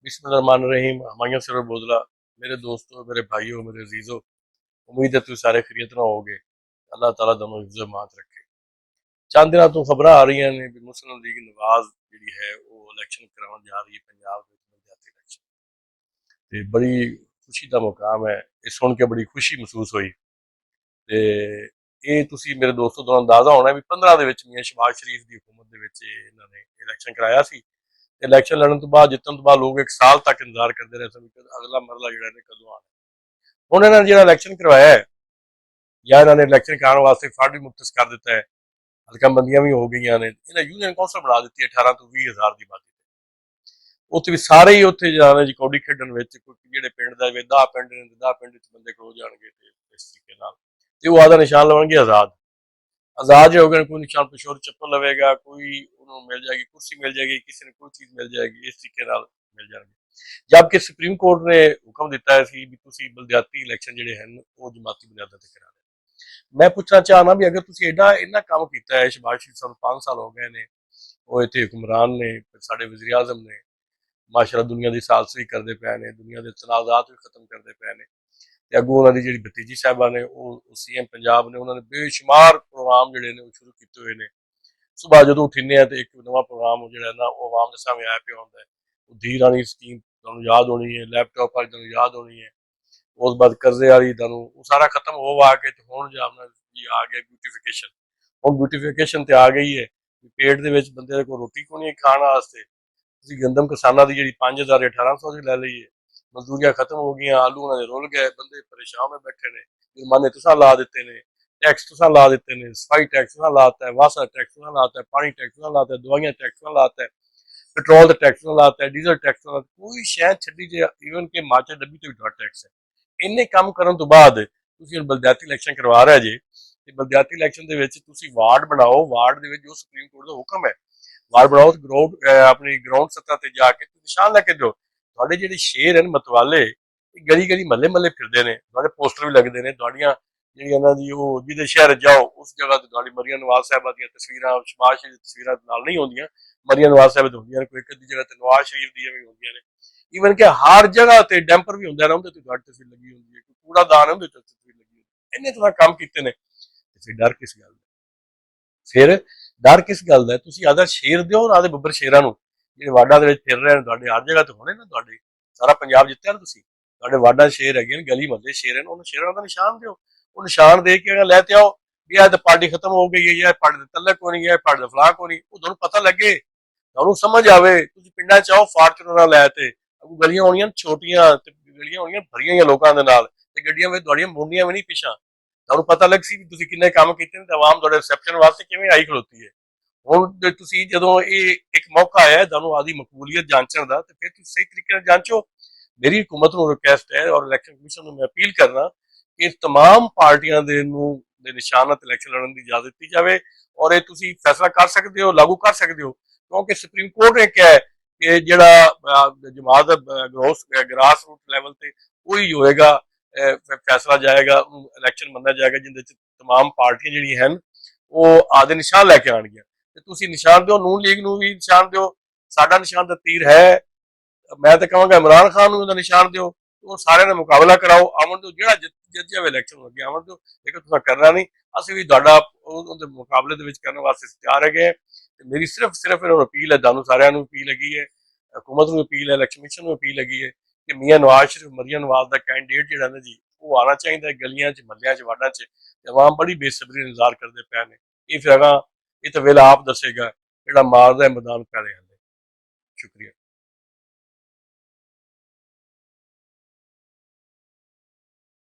बिस्मिल्लाहिर्रहमानिर्रहीम। हमायूं सिर बोदला। मेरे दोस्तों, मेरे भाइयों, मेरे अजीजों, उम्मीद है तुम सारे खैरियत ना होगे। अल्लाह ताला दोनों इज्जत मात रखे। चंद दिन तो खबर आ रही ने भी मुस्लिम लीग नवाज जी है वो इलेक्शन कराने जा रही है पंजाब में पंचायती इलेक्शन। ते बड़ी खुशी का मुकाम है, ये सुन के बड़ी खुशी महसूस हुई। ते ये तुसी मेरे दोस्तों तो अंदाजा होना भी 15 ਦੇ ਵਿੱਚ मियां शहबाज शरीफ की हुकूमत ਦੇ ਵਿੱਚ ਇਹਨਾਂ ਨੇ ਇਲੈਕਸ਼ਨ ਕਰਾਇਆ ਸੀ। इलैक्शन लड़न तो बाद जितन तो बाद लोग एक साल तक इंतजार करते रहे सन कि अगला मरला जो कदों आना। हुण इन्होंने जो इलैक्शन करवाया है या इन्होंने इलैक्शन कराने वास्ते फंड भी मुख्तस कर दिता है, हल्काबंदियां भी हो गई ने, इन्हें यूनियन कौंसल बना दी है 18 तो 20,000 की आबादी। उत्थे भी सारे ही उत्थे जाने जी कौडी खेडन विच जेहड़े पिंड दा 10 पिंड ने 10 पिंड च बंदे खलो जाणगे ते इस तरीके नाल ते वो आदा निशान लवणगे आजाद। आजाद जो होगा कोई निशान पेशोर चप्पल लवेगा, कोई उन्होंने मिल जाएगी कुर्सी मिल जाएगी, किसी ने कोई चीज मिल जाएगी, इस तरीके नाल मिल जाएगी। जबकि सुप्रीम कोर्ट ने हुक्म दिता है कि तुसी बलदियाती इलैक्शन जिहड़े हैं वो जमाती बुनियादां ते करा लें। मैं पूछना चाहना भी अगर तुसी एडा इन्ना काम कीता है, शहबाज शरीफ सानू 5 साल हो गए ने, वो इत्थे हुक्मरान ने, साडे वज़ीर आज़म ने माशाअल्लाह दुनिया की सालसरी करते पे ने, दुनिया के तनाजात भी खत्म करते पे ने। ते अगों उन्हां दी जिहड़ी भतीजी साहिबा ने वो सीएम पंजाब ने, उन्होंने बेशुमार प्रोग्राम जिहड़े ने शुरू किए हुए ने। सुबह जो उठिने तो एक नवा प्रोग्राम जो है ना वो आवाम के सामने आया पिया होंदा है। धी रानी स्कीम तुहानू याद होनी है, लैपटॉप वाली तुहानू याद होनी है, उस बाद कर्जे वाली तुहानू वो सारा खत्म हो आके तो हुण जामना जी आ गया ब्यूटिफिकेशन। हुण ब्यूटिफिकेशन तो आ गई है, पेट दे विच बंदे दे कोल रोटी कोनी खाण वास्ते। तुसीं गंदम किसानां दी जिहड़ी 5,000 1800 दी लै लई है, मजदूरियां खत्म हो गई, आलू उन्हां दे रुल गए, बंदे परेशान में बैठे ने, जुर्माने तुसां ला दिते ने, टैक्स तुसां ला दिते ने, सफाई टैक्स तुसां लाता है, वासा टैक्स तुसां लाता है, पानी टैक्स तुसां लाता है, दवाइयां टैक्स तुसां लाता है, पेट्रोल का टैक्स तुसां लाता है, डीजल टैक्स तुसां लाता है, कोई शै छड्डी जे ईवन के माचा डब्बी तो भी तुहाडा टैक्स है। इन्ने काम करन तो बाद तुसीं हुण बलदियाती इलैक्शन करवा रहे जे ते बलदियाती इलैक्शन दे विच तुसीं वार्ड बनाओ, वार्ड दे विच जो सुप्रीम कोर्ट दा हुक्म है वार्ड बनाओ, ग्राउंड अपनी ग्राउंड सतह ते जाके निशान लैके दो। तुहाडे जेहड़े शेर हैं मतवाले गली गली महल्ले महल्ले फिरदे ने, तुहाडे पोस्टर भी लगदे ने, तुहाडियां जेहड़ियां इन्हां दी ओह जिहदे शहर जाओ उस जगह ते तुहाडी मरियम नवाज साहिबा दियां तस्वीरां, शहबाज शरीफ दी तस्वीरां नाल नहीं होंदियां, मरियम नवाज साहिबा दी होंदियां ने, कोई इक अद्धी जगह ते नवाज शरीफ दियां भी होंदियां ने। ईवन के हर जगह ते डैंपर भी हुंदा है, उंदे ते तुहाडी तस्वीर लगी होंदी है, कोई कूड़ादान है उंदे ते तस्वीर लगी होंदी है। इन्ने तुसां काम कीते ने ते फिर डर किस गल दा? फिर डर किस गल दा? तुसीं आदा शेर दिओ आदे बब्बर शेरां नूं ਜਿਹੜੇ ਵਾਰਡਾਂ ਦੇ ਵਿੱਚ ਫਿਰ ਰਹੇ ਨੇ, ਤੁਹਾਡੇ हर जगह ਤੇ ਹੋਣੇ ਨਾ, ਤੁਹਾਡੇ ਸਾਰਾ ਪੰਜਾਬ ਜਿੱਤਿਆ ਨਾ ਤੁਸੀਂ, ਤੁਹਾਡੇ ਵਾਰਡਾਂ ਸ਼ੇਰ ਹੈਗੇ ਨੇ, ਗਲੀ ਮਹੱਲੇ ਸ਼ੇਰ ਹਨ, ਉਹਨਾਂ ਸ਼ੇਰਾਂ ਦਾ ਨਿਸ਼ਾਨ ਦਿਓ। ਉਹ ਨਿਸ਼ਾਨ ਦੇ ਕੇ ਲੈ ਤੇ ਆਓ ਵੀ ਇਹ ਤਾਂ ਪਾਰਟੀ ਖਤਮ ਹੋ ਗਈ ਹੈ, ਇਹ ਪਾਰਟੀ ਦੇ ਤਲਕ ਹੋਣੀ ਹੈ, ਪਾਰਟੀ ਦਾ ਫਲਾਹ ਹੋਣੀ, ਉਹ ਤੁਹਾਨੂੰ ਪਤਾ ਲੱਗੇ, ਤੁਹਾਨੂੰ ਸਮਝ ਆਵੇ। ਤੁਸੀਂ ਪਿੰਡਾਂ 'ਚ ਆਓ ਫਾਰਚੂਨਰਾਂ ਲੈ ਤੇ ਅੱਗੋਂ ਗਲੀਆਂ ਹੋਣੀਆਂ ਛੋਟੀਆਂ ਤੇ ਗਲੀਆਂ ਹੋਣੀਆਂ ਭਰੀਆਂ ਹੋਈਆਂ ਲੋਕਾਂ ਦੇ ਨਾਲ, ਤੇ ਗੱਡੀਆਂ ਵਿੱਚ ਤੁਹਾਡੀਆਂ ਮੁੰਡੀਆਂ ਵੀ ਨਹੀਂ ਪਿਛਾਂ, ਤੁਹਾਨੂੰ ਪਤਾ ਲੱਗ ਸੀ ਵੀ ਤੁਸੀਂ ਕਿੰਨੇ ਕੰਮ ਕੀਤੇ ਨੇ ਤੇ ਆਵਾਮ ਤੁਹਾਡੇ ਰਿਸੈਪਸ਼ਨ ਵਾਸਤੇ ਕਿਵੇਂ ਆਈ ਖਲੋਤੀ ਹੈ। ਹੁਣ ਤੇ ਤੁਸੀਂ ਜਦੋਂ ਇਹ ਇੱਕ ਮੌਕਾ ਆਇਆ ਤੁਹਾਨੂੰ ਆਦੀ ਮਕਬੂਲੀਅਤ ਜਾਂਚਣ ਦਾ, ਤੇ ਫਿਰ ਤੁਸੀਂ ਸਹੀ ਤਰੀਕੇ ਨਾਲ ਜਾਂਚੋ। ਮੇਰੀ हुकूमत ਨੂੰ रिक्वेस्ट है और इलैक्शन कमीशन ਨੂੰ मैं अपील करना कि तमाम पार्टियां ਦੇ ਨਿਸ਼ਾਨਾਂ ਤੇ ਇਲੈਕਸ਼ਨ ਲੜਨ ਦੀ ਇਜਾਜ਼ਤ ਦਿੱਤੀ ਜਾਵੇ ਔਰ ਇਹ ਤੁਸੀਂ ਫੈਸਲਾ ਕਰ ਸਕਦੇ ਹੋ, ਲਾਗੂ ਕਰ ਸਕਦੇ ਹੋ, ਕਿਉਂਕਿ ਸੁਪਰੀਮ ਕੋਰਟ ਨੇ ਕਿਹਾ ਹੈ ਕਿ ਜਿਹੜਾ ਜਮਾਤ ਗ੍ਰਾਸ ਰੂਟ ਲੈਵਲ ਤੇ ਉਹੀ ਹੋਏਗਾ, ਫੈਸਲਾ ਜਾਏਗਾ, ਇਲੈਕਸ਼ਨ ਮੰਨਿਆ ਜਾਏਗਾ ਜਿੰਦੇ ਚ तमाम ਪਾਰਟੀਆਂ ਜਿਹੜੀਆਂ ਹਨ ਉਹ ਆਦੇ ਨਿਸ਼ਾਨ ਲੈ ਕੇ ਆਣਗੀਆਂ। ਤੇ ਤੁਸੀਂ ਨਿਸ਼ਾਨ ਦਿਓ, ਨੂਨ ਲੀਗ ਨੂੰ ਵੀ ਨਿਸ਼ਾਨ ਦਿਓ, ਸਾਡਾ ਨਿਸ਼ਾਨ ਦਾ ਤੀਰ ਹੈ। मैं तो कहूँगा इमरान खान को निशान दो, वो सारे ने मुकाबला कराओ, आवन दो, जो जित जाए इलैक्शन हो गया आवन दो, लेकिन तुम करना नहीं। असं भी मुकाबले करने वास्ते तैयार है। मेरी सिर्फ सिर्फ इन्होंने अपील है, दानू सारे अपील लगी है, हुकूमत को अपील है, इलैक्शन कमीशन को अपील लगी है कि मियाँ नवाज शरीफ मरियम नवाज का कैंडिडेट जो ना जी वो आना चाहिए गलियां च महल्लियां च वार्डां च। अवाम बड़ी बेसब्री इंतजार करते पे ने, ये फिर अगा ये तो वेला आप दसेगा, जो मारदा है मैदान पैरे। शुक्रिया।